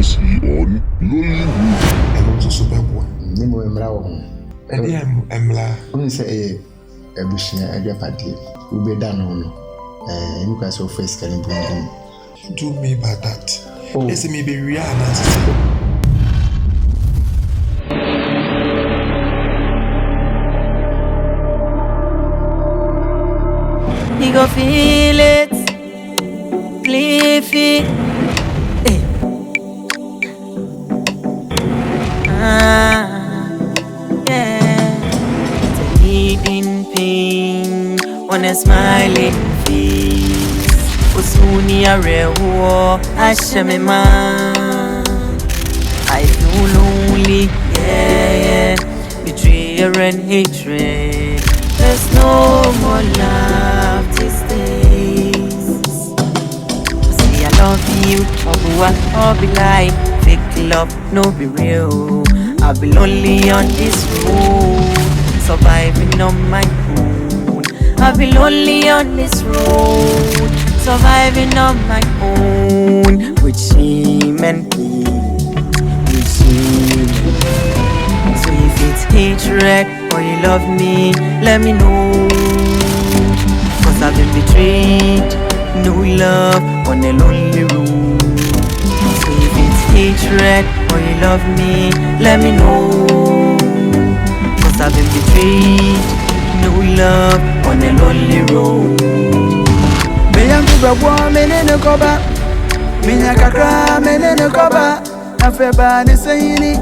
Conspiracy on Nollywood. I'm also superboy. Nemo Emra. Emla. When say a bushia, a party, will be done on. You guys so face can bring. Do me by that. Oh, yes, maybe Rihanna. You go feel it, leave it. Yeah. It's a hidden pain on a smiling face. Usuni arewo ashemema. I feel lonely, yeah. Betrayal and hatred. There's no more love these days. See, I love you, I'll be like fake love, no be real. I'll be lonely on this road, surviving on my own. I'll be lonely on this road, surviving on my own. With shame and pain, with shame and pain. So if it's hatred or you love me, let me know. Cause I've been betrayed, no love on a lonely road. So if it's hatred or you love me, let me know. Cause I've been betrayed, no love on a lonely road. Me young people, me no cover. Me nyakakra, me no cover. Na feba ni sayini,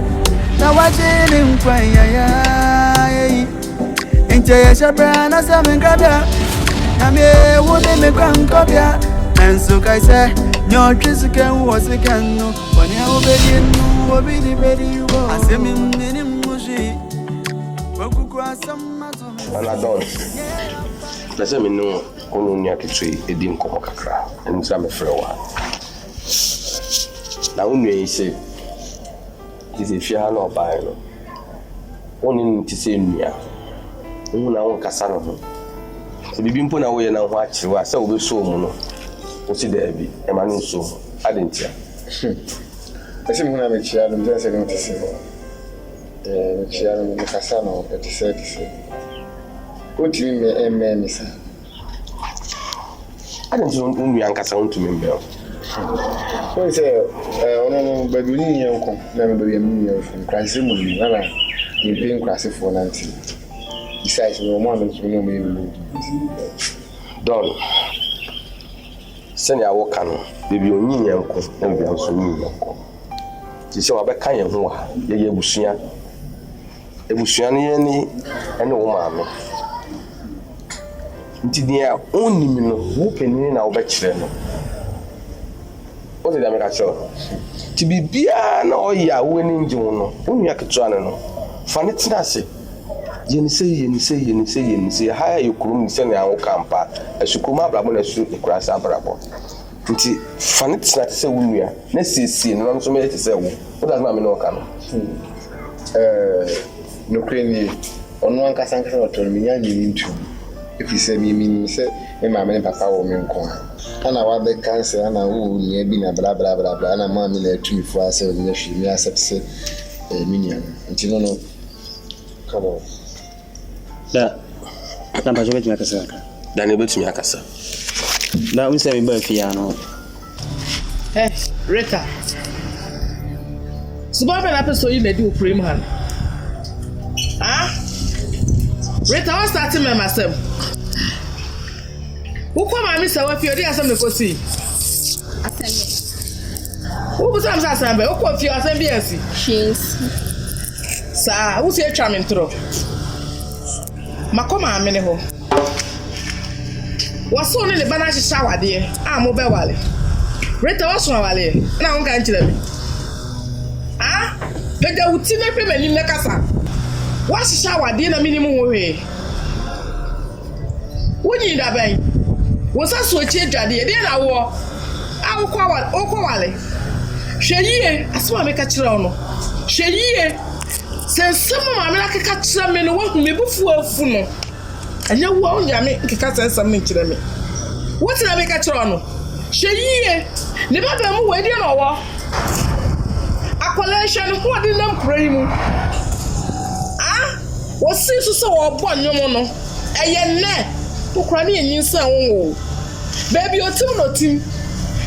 na waje ni mkwaya ya. Inche ya shabra na samenkabya. Na me wode me kwankobya. Enso kaise, nyo chisuke uwasike no. Wani ya ubedi nu, ubedi bedi ubo. Asemi mnini mmushi. Wakuku asama zome. Anadon. Lese mi no onu ni akitwe edi nkomo kakra. Enu sa me frɛ wa. Na onu yi se kisi fia na obae no. Oni nti se nua. Onu na won kasa no ho. Se bibi mpo na wo ye na ho akyewa sɛ wo be so mu no. Wo si da bi e ma no so. Adentia. Ese mo na me chia no me se no tise. Me chia no me kasa no tise. Continue me emisa. Adentia onu ankasa ontumi mbɛ. When say, no, but we need young come, never be a million from Crassy Moon, you paying Crassy for 90. Besides, no one is no me. Don. Send your work, baby, you need uncle, and we also need uncle. You saw a kind of one, ye bushia. A bushiani and no mammy. Until they are only whooping in our bachelor. What did I make a show? To be beer no ya winning Juno, only a catchano. Funny Tinassi. Yen say, higher you couldn't send our camper as you come up and shoot the grass abrabo. Until funny Tinassi say, we are. Let's see, no so many to say, what does Mammy no come? No crane, on one Cassanca or Tormia, you mean to. If you say me, say, my man, papa, or me, and I want the cancer, and I will near being a blah blah blah blah, and a mammy let to me for us, and she may accept a minion. And you don't know. Come on. That number to make a sir. Then able to make a sir. Now we say we both piano. Hey, Rita. So, what happened so you may do cream hand? Ah? Rita, what's that in myself? Who come and miss our fear? There's something to see. Who was I'm saying? Who come to your assembly? She's. Sir, who's your charming throw? Makoma, I'm in a home. What's on in the banana shower, dear? I'm mobile valley. Rita was from Valley. Now I'm going to them. Ah? But there would see no payment in the casa. What's the shower, dear? A minimum way. What you that bank? Was that so change a day? Then I war. I will call it Okawale. Sheye, I saw me catch on. Sheye, since some of my like catch some men who me before funo. And you won't yammy catch something to them. What did I make a trono? Sheye, never be more wedding or shall what in them cream. Ah, what seems so upon your mono? A yen who cranny and you say, baby, your two no team.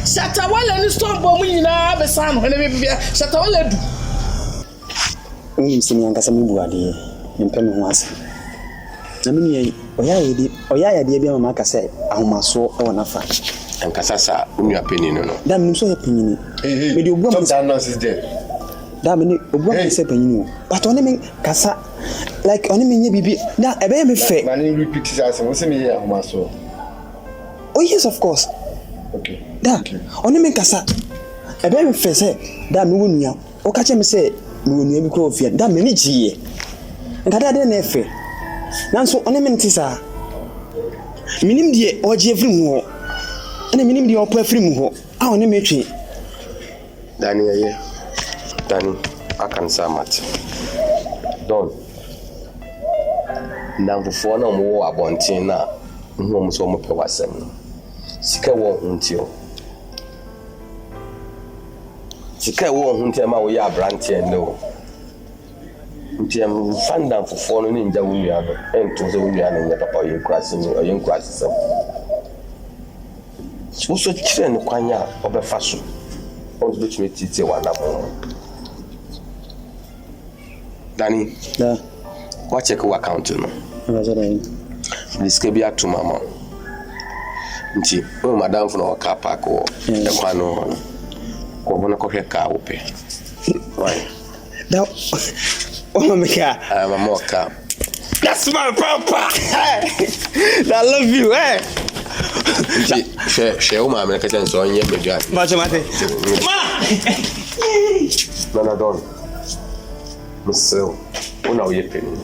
Shatawala and stone bombing in our son when they be Shatawala. Unim sini yang kasami buade mpem ho ase na meni oya de bia mama kase ahomaso e wona fa ankasa sa unu apeni no da meni so yapeni me de obuam that nonsense there da meni obuam se panyi but oni men kasa like oni men ye bibi na ebe me fe man you repeat it as we say me here ahomaso. Oh yes, of course. Okay. Da oni men kasa ebe me fe se da me wonua o ka che me se no bi ko ofia da me ni jiye nkada de na efe nanso one men tisa minim die oje free mu ho ene minim die opa free mu ho a one metwe Dani akan samat don ndamfo na mo wo abonten na nhu mo so mo pe wasem no sika wo huntio sika wo huntia ma wo ya brantie no ntiam fanda fofo no ninja wo nua no ento so wo nua no nya papa yen krasi ni oyen krasi sam so kire no kwanya obefa so on do timi titi wana mo Dani da wa check your account no ngazara this ke bia to mama nti o madam fo no ka park wo e kwa no ko bona ko heka wo pe why da oh my god mama ka that's my papa I love you she o mama ka tan so onye bedua ma chamate ma na don museu una oye peni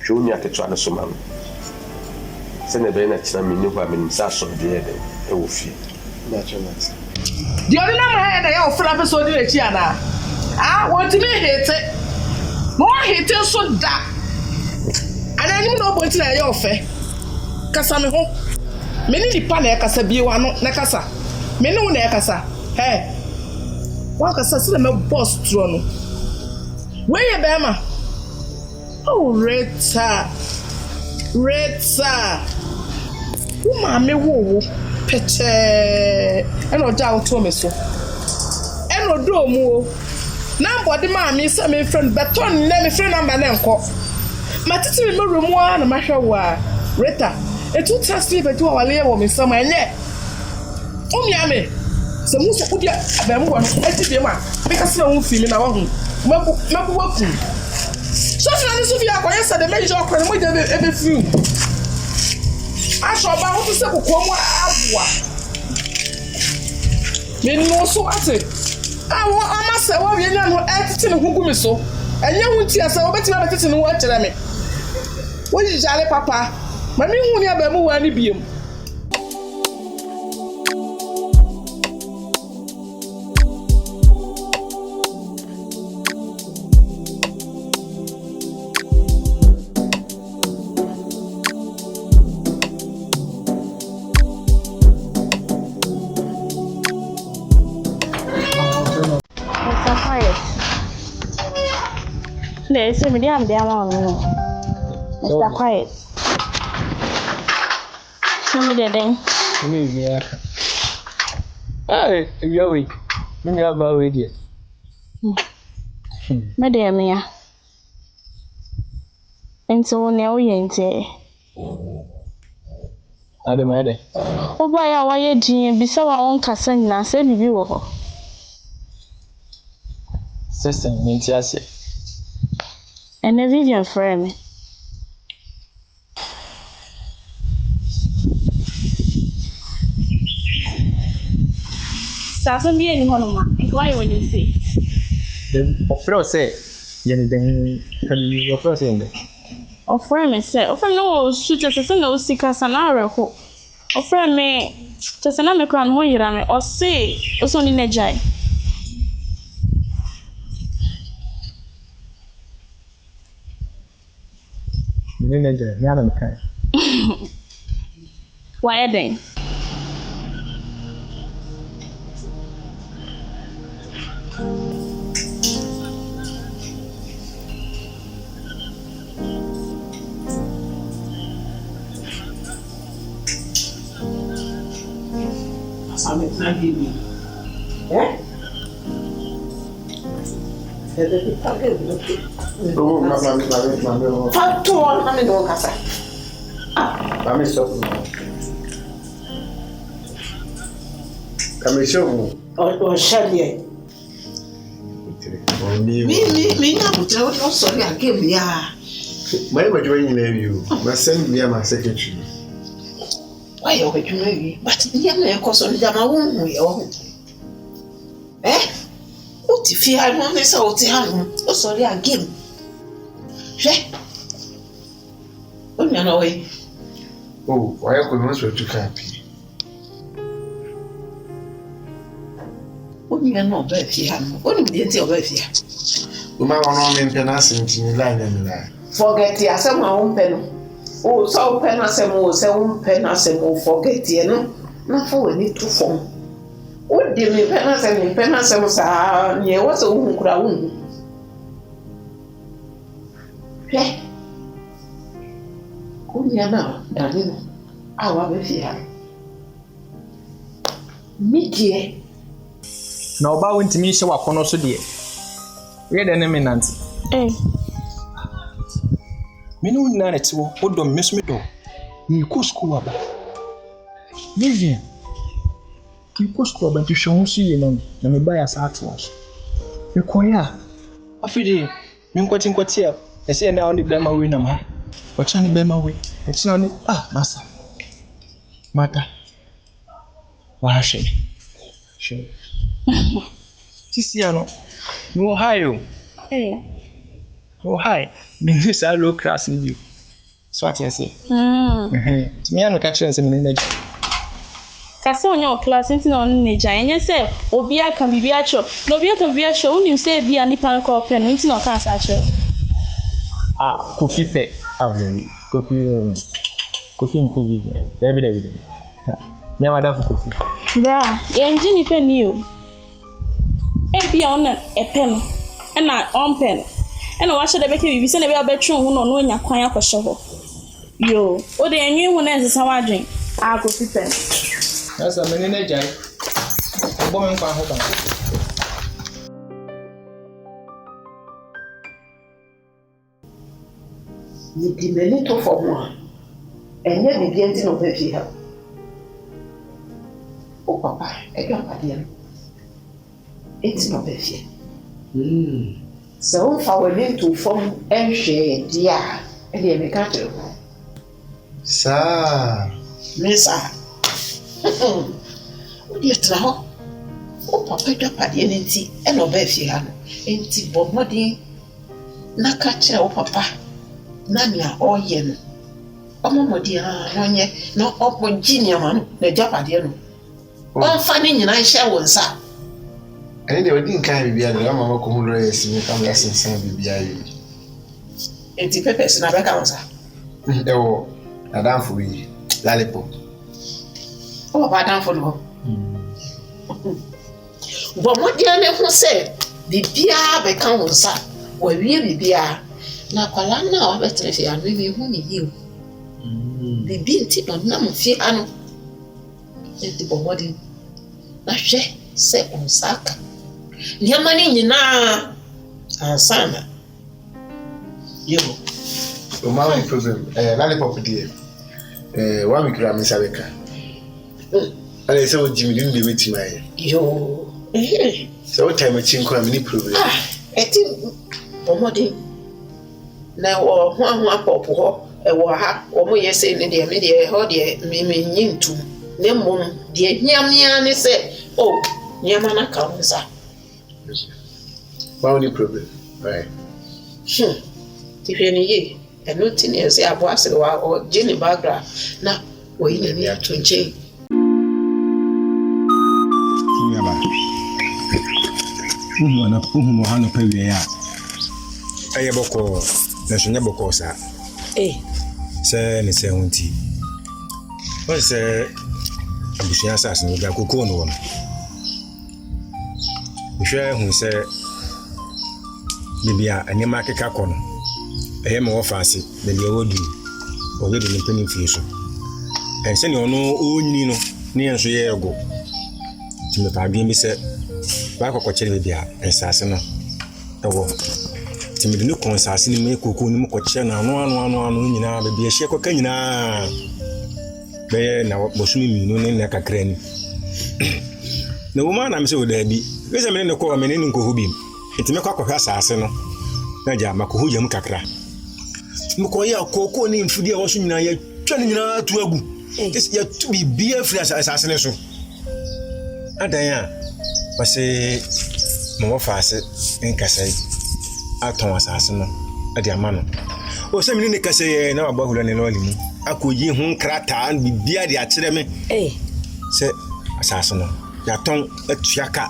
Junior ke twa no so mam se ne be na kira me ni ho a me nsa so de e wo fi Naturally. The other number had a flap so do it yana. Ah, what to me hate it. More hate it so that. And I know what to your fair. Casame home. Many the pane casa be one nakasa. Many one nakasa. Hey, one casa cinema boss throne. Where you bema? Oh, Rita. Who mammy woo. Pete eno ja to me so eno do mu na body ma me say me friend beton na me friend number na enko matiti me room wa na mahwe wa Rita etu trust me betu wa le wo me sama enye umia me se mu so kudia abam wo no eti be ma me ka se wo fi me na wo hu mabu waku so na ni so fi akoye se de me jo okro mo je ebe fi Ashoba who to say Kukomo Abwa. Me no so at it. I want say what we know editing who go me so. And you won't see us over to the in what tell me. What is Jolly Papa? Mammy who never move any beam. There's a medium down. Mr. Quiet. Show me the thing. Hey, Joey. Me have my idea. Madam, yeah. And so now we ain't here. I don't matter. Oh, by our way, Jean, be so our own cousin, and say you. Sister, me just And a Vivian friend. Doesn't be any one. Inquire when you see. the offer say, anything can you offer saying? Of friend me say, of no suit as a no seekers an hour. Of friend me, just an American who you ran or say, also in a jay. Why then? na bibi. Fato na me do kasa. Mami stop. Kamisho. O shalie. Mi na butra o sorry again ya. My joining you. My send me my secretary. Why you with you? But you na cause on jama won we o. O ti fi ha mo ne sa o ti ha no. O sorry again. Hwe. O nya na we. Oh, why you going to happy? O nya na o ba fi ha no. O ni bi enti o ba fi ha. O ma wono me penance ntini line na line. Forget ya some own pen. Oh, so pen as a more, so pen as a more forget ye no. Not for any to form. What did me pen as a pen as a was near what's a wound crown? Eh? Come here now, darling. I will be here. Me dear. Na oba won timi hye wakono so de. We de ne menant. Me no na rete wo odo mesme do. Ni ko school aba. Vivian. Ki ko school aba ti hwe so ye na me ba ya sa atwas. Me koya. Afide me nkwati a ese na on the bema we na ma. O cha ni bema we. E ti na ni masa. Mata. Wa hwe. Hwe. Tisi ano. No hayo. Oh hi, this is low class in you. So what you say? Me anu ka chere say me na. Kase onye class nti na on neja. Enye say obi aka bibi acho. No obi aka bibi acho, unim say bia nipa ko open nti na ka asa acho. Kofi fe. Kofi nko bibi. David. Me amada fu kofi. Da, enji ni pe ni o. Bia on e pen. Na on pen. And watch the baby, we send a bit bedroom, who know your quiet for shovel. Yo, oh, the new one is a drink. I'll go to pen. That's a minute, Jay. Woman, You give a little for one, and yet the dancing of the fear. Oh, Papa, I got my dear. It's not the fear. So if I were to form and share, dear, and the American. Sir, Missa. Would you try? Oh, Papa, your party and tea, and obey Fiano, and tea, but body. Nakacha, oh, Papa. Nanya, or yen. Oh, Mamma, dear, no, up with Genia, man, the Japadiano. Oh, funny, and I shall one, sir. And they didn't carry me. I'm a common race in the family since I be behind. And the peppers in a back answer. Oh, I done for you, Lollipop. Oh, I done for you. But what the other said, the beer becomes, sir, or really beer. Now, Colana, better if you are really winning you. The bean tip on number Fiano. And the body. Now, she said on Saka. Yamani na sana. Yo. O ma problem. Lollipop dear. One week ram Sabeka. And say o Jimmy didn't be with my. Yo. So what time chinko am any problem. Eti omodi. Na wo ho pop ho e wo ha. Wo mo yese ne de me de ho de me nyintu. Ne mom de hiamia ne se oh nyama na kaunsa. What only problem? Right. If you need a nothing else, I was or Jenny Bagra. Now, we need to change. Wana hano pa wiya. Aye boko na shonya boko sa. Se ni se hunti. O se abushia sa se ga kokon no. Hwɛ hu sɛ bibia anema keka kɔ no ɛyɛ ma wɔfa ase baabi ɛwɔdu ɔyɛ de nipa ne fie so ɛnsɛ ne ɔno ɔnyini no ne yɛn so yɛ ɛgo ti me pa adwen bi sɛ ba kokɔ kyere bi a nsase no ɛwɔ ti me de no kon sase ni me kokɔ ni mu kɔkyɛ na ano nyinaa ba bi ɛhye kɔka nyinaa bɛyɛ na bosumi minu ne na kakra ni na wo ma na me sɛ wo da bi wese me ne kɔ me ne nkɔ bi nti me kɔ akɔhwɛ asase no na gya makɔ yam kakra me kɔ ya kokɔ ni mfudi a wo so nyinaa ya twa ne nyinaa to agu ya to bi bia firi asase ne so adan a wase mo faase nkasai aton asase no ade ama no o sɛ me ne kasai na wabɔ hula ne lɔli mu akoyi ho krata bibia de akyerɛ me sɛ asase no ya ton atuaka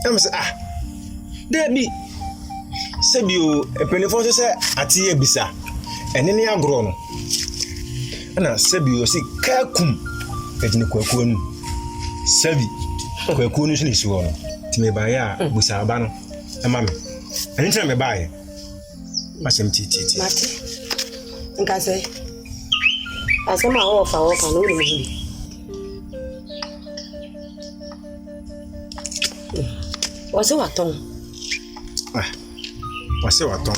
am sɛ debi sɛ bio penefo sɛ ate abisa ɛne ne agro no ana sɛ bio si kakum ɛdine kwakuo no sabi kwakuo no so ne siwo no ti me ba ya busa ba no ama me ɛne tena me ba ye masɛm titi mate nka sɛ asɛm a wɔfa no wone mu wɔsɛ watɔn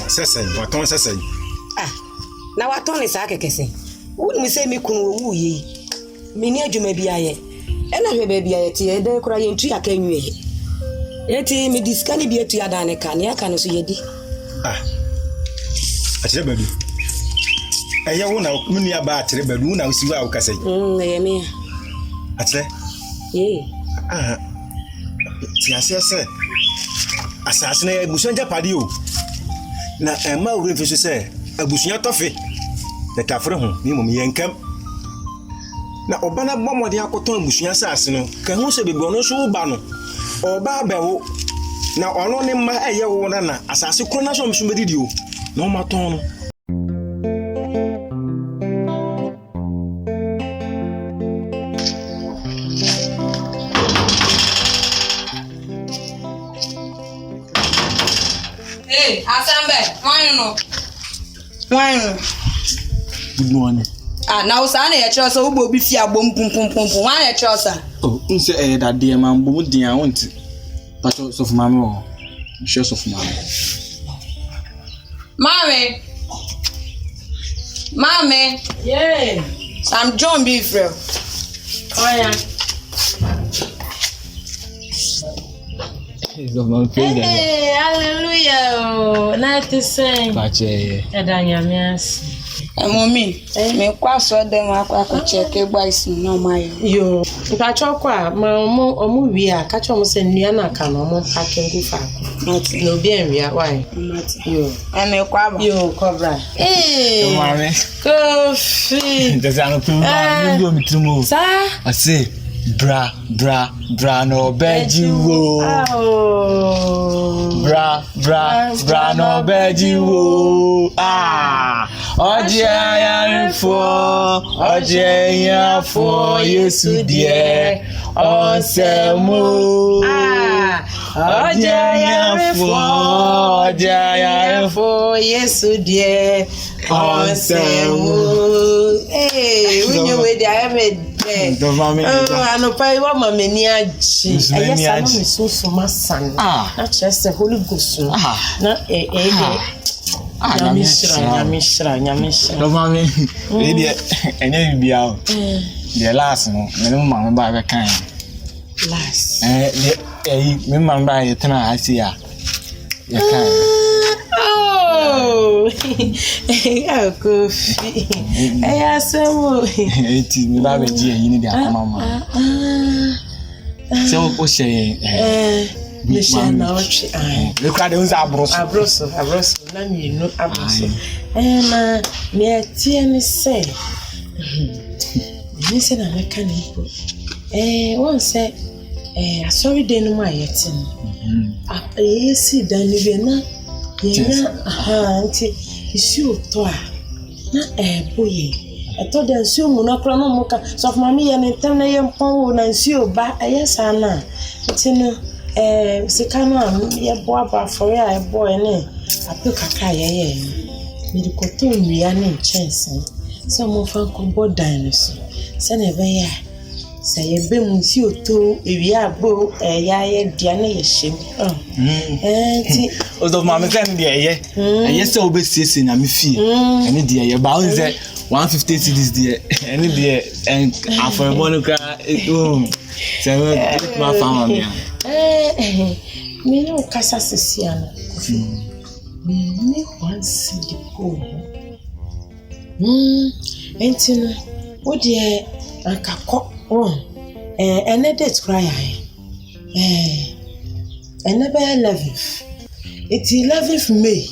sɛsɛn na watɔn ne saa kɛkɛsɛ wone sɛ me kunu wo yi meni adwuma bi ayɛ ɛna hwɛ ba bi ayɛ te yɛdɛ kora yɛntu aka nwie yɛti me diska ne bi atu ada ne ka ne aka no so yɛdi akyerɛ badu ɛyɛ wo na menu aba akyerɛ badu wo na wosi wa wo kasa yi ɛyɛ me akyerɛ ti asɛ sɛ asase na ebusuan japade o na ɛma wo refi so sɛ ebusuan tɔfe na tafre ho ni mom yɛnkam na ɔbana bɔmɔde akɔtɔn ebusuan asase no ka ho sɛ bebi ɔno so ba no ɔba bɛwo na ɔno ne ma ɛyɛ wo na asase kro na so mso medidi o na ɔmatɔn no Good morning. Now Sana Chelsea will be fear boom pum pum pum pum. One at Chelsea. Oh, say that dear man, boom, dear, I want it. Patrols of Mamma, shares of Mammy. Yeah. I'm John Beefrel. Oh, yeah. Hey, hallelujah. Nice to say. Mommy, me kwa so dem akwa check boys no my. Yo, nka chokwa ma omu wi a ka chom se nnua na ka no mo packing go fa. No bi enwia why? Yo, ene kwa ba. Yo, cobra. Hey. Mama. Coffee. Does I not do me to move? Sir. I say bra no beji wo. Bra no beji wo. Oje ya fo Yesu die onsemo. Oje ya fo Yesu die onsemo. Hey, when you were there I know pay what my many aji. I am so my son. Not just a Holy Ghost. Not Nyamishra. No, mommy, maybe and be out. The last one, no man by the kind. Last. Me man by it, I see ya. Oh, coffee. I saw it is Baby G, you need a mama. So, what's saying? Michelle Nauchi. Look at those abroso. None you know abroso. And near Tierney say, listen, I'm a cannibal. One said, sorry, they know my yet. See, Danny, auntie, is you toa. Not a boy. I told them, so Monochronomoka, so mammy and Italian pong and so back. Yes, Anna. It's in Sikano, ya boa for a boy, and I took a kaya. Medical Rianne chance. Some of Uncle Bod dinosaur. Send a veya. Say a bim see you too, if you are bow, a ya, Diana, ye shame. Of Mamma Sandy, yes, so be sissing, I'm fee. Any dear, your bounds at 150 cities, dear, any dear, and after a monocar, my family. Me no Casa Siciana. Me once the pool. Ain't you? What dear, and Caco, and a dead cry. And never 11th. It's 11th May.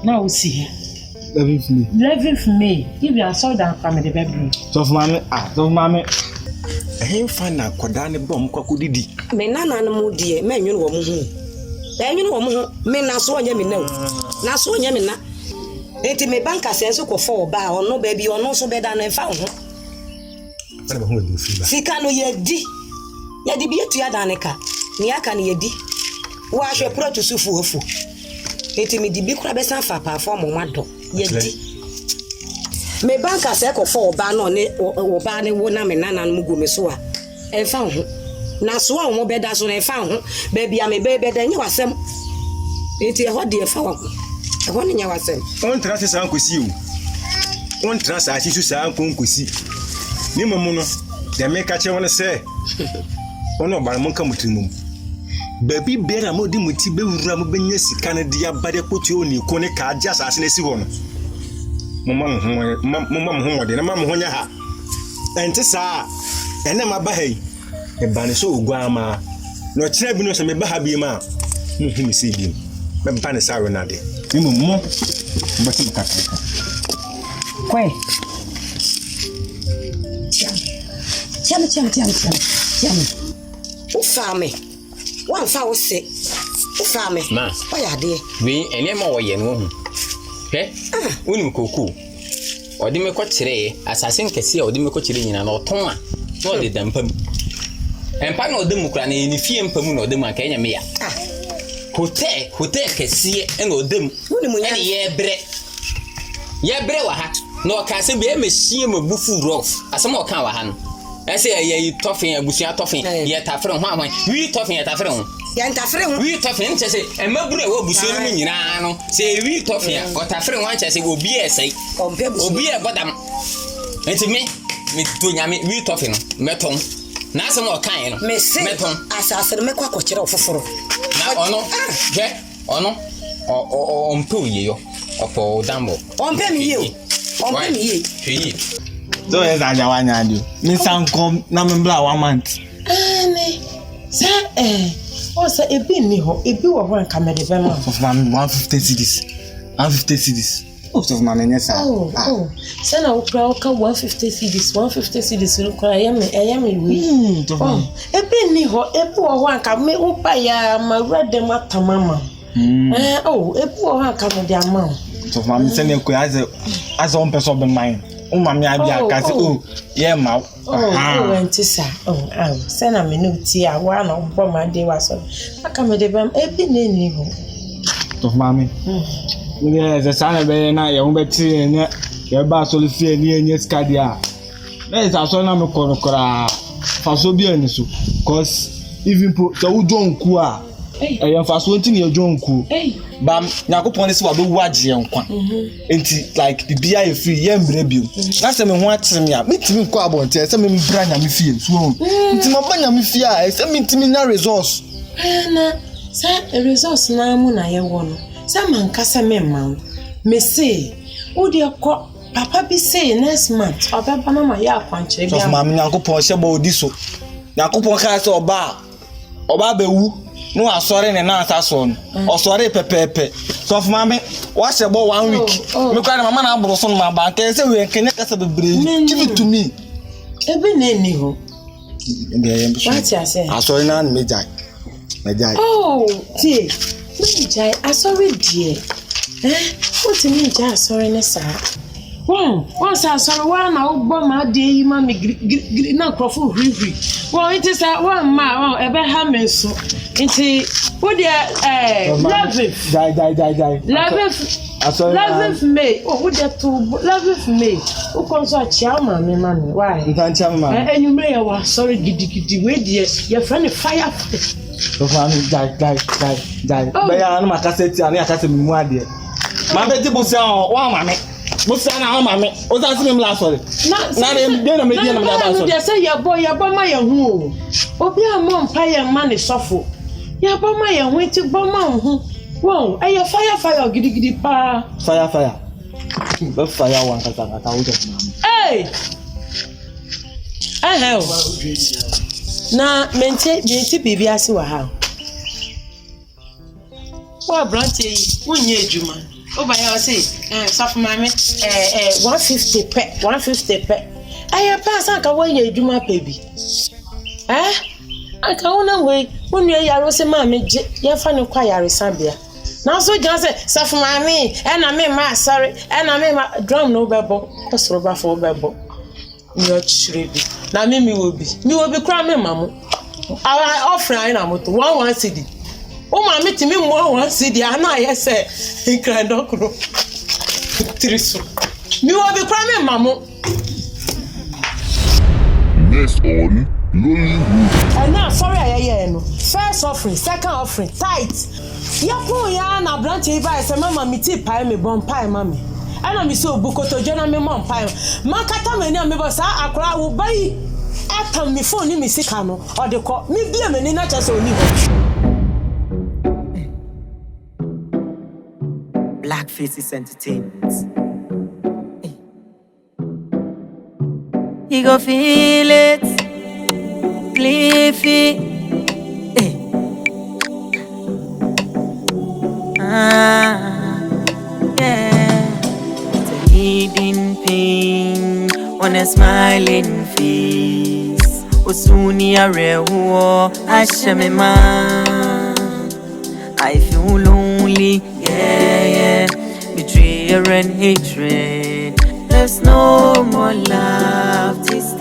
Now we see here. 11th May. 11th May. If you are so down from the bedroom. So, mammy, I ain't find out Quadani bomb cockudidi. Me nana no dear, men you know who. Then you know, men na so yammy no. Na so yammy na. Ain't me banker says so for bar or no baby or no so better than found. Sikano ye di. Ya di be to Yadaneka. Niaka ni ye di. Wa she pro to sufu ofu. Ain't me di be crabbesan for perform on mado. Ye di. Me banka se ko for ba no ne wo ba ne wo na me nana no mugu me so a e fa ho na so a wo beda so na e fa ho ba bia me be da nya wasem enti e ho de e fa wo e ho nya wasem on trans sa nkosi o on trans a si su sa nkosi ni momu no de me ka che won se ono ba mo nka mutrimum ba bi bera mo di muti be wura mo benya sika na dia bade kwotu oni ko ne ka aja sa na si ho no mama de na mama honya ha ente sa ene ma ba hai e ba ne so ogwa ma no kire bi no se me ba ha bi ma mi si bi me ba ne sa we na de mi mo ba ti ka kwe chama o fame wan fa o se o fame ma o ya de we ene ma wo ye no hu unim koku odi me ko kire asase nkese odi me ko kire nyina na oton a no de dampam empa na odem kura na ni fie mpam na odem aka nya me ya hotel kese na odem unim nya ye bre wa ha no ka se be emehie mabufu rough asem o kan wa ha no ese ye tofin abusia tofin ye tafre ho ahwan wi tofin ye tafre ho ya ntafre ho wi tofin nche se emaburu e wo busia no nyina no se wi tofin o tafre ho nche se obi esai obi e bodam enti me to nyame wi tofin no meton na asem o kan no meton asase no mekwa kwokere ofoforo na ono je ono o mpo ye yo opo dambo ompe mi ye hwe so yes ajawanya dio mi sankom na me bla 1 month ne sa o sa ebi ni ho ebi wo ho nka me de be ma of man 150 cedis of man nyesa sa na ukra o ka 150 cedis no kwa ya me wi ebi ni ho ebi wo ho nka me upa ya ma rede matamama ebi wo ho nka me de ama of man se ne ko as on person be mine mami abia kasi ye ma wentisa say na me no ti a wa na bo ma de wa so aka me de bam ebi na ni ho of mami ye ze sana be na ye mo beti ne ye ba so le fie ni enye skadia na is aso na me korokora fa so bi ani so cause even so wo jonku a e fa so nti ne jonku bam yakopon se wa be waje nkwa enti like bibia ye free ye mbre bio na se me ho atrem ya mitimi ko abonte se me mbra nya me fie so enti mo banya me fie a se me ntimi na resource na sa resource na mu na ye wo no sa man kasa me man me say wo de ko papa bi say next month obeba na ma ya akwanche bia so mam yakopon se ba odi so yakopon ka se oba be wu no asore ne na asaso no osore pepepe so for mama wa se bo 1 week me kwa mama na abro so no ma ba nke se we kenye kasa bebre give it to me ebi na ni ho what you say asore na me jai tie me jai asore die what me jai asore ne sa wọ́n sá sọ̀rọ̀ wọ́n na gbọ́ máa dé yìí máa mi gírí náà kọ́ fún hìrì wọ́n ti sá wọ́n máa wọ́n ẹ̀bẹ̀ ha mi sùn nti wọ́n di 11 11th May. Oh, what that to 11th May. Who comes to Chama, me? Why? You can't tell me, man. And you may have sorry, giddy, wait, yes, your friend fire. So, die. But I am a cassette and I can't be more dear. My baby was on one mammy. Musana, mammy. Was asking him last week. Not then, they say your boy, my who. Obia mom, pie money suffer. Your bomber, wait to bomb. Whoa, are you fire, giddy pa? Fire. But fire one at Hey! I have. Na mente bibi ase wa ha. Wa branche wonye adwuma. Oba ya say safo mame 150 pe. Aya pa san ka wonye adwuma pe bi. Aka wona we wonu yaro se mame je ye fa ne kwa yare sabia. Na so jan say safo mame na me ma sorry na me ma drum no bebo. Osoro ba fo bebo. Ni chire bi. Na me mi wo bi kra me mamu. Our offering na moto 1 cedi. O ma me timi mo 1 cedi ana ye se nkradokro. Triso. Mi wo bi kra me mamu. Next on Nollywood. And now sorry aye no. First offering, second offering, tithe. Ya po ya na branch e ba se mama mi ti pai me bon pai mama. Ana mi so bukoto jona me mom pai. Makata me ni me bo sa akora wo bai. Atam mi phone ni mi sika no o de ko mi bia me ni na cha so ni ho. Black Faces Entertainment. You go feel it, Cliffy. Yeah. It's a hidden pain on a smiling face. Osuni arewo ashemema. I feel lonely, yeah. Betrayal and hatred. There's no more love this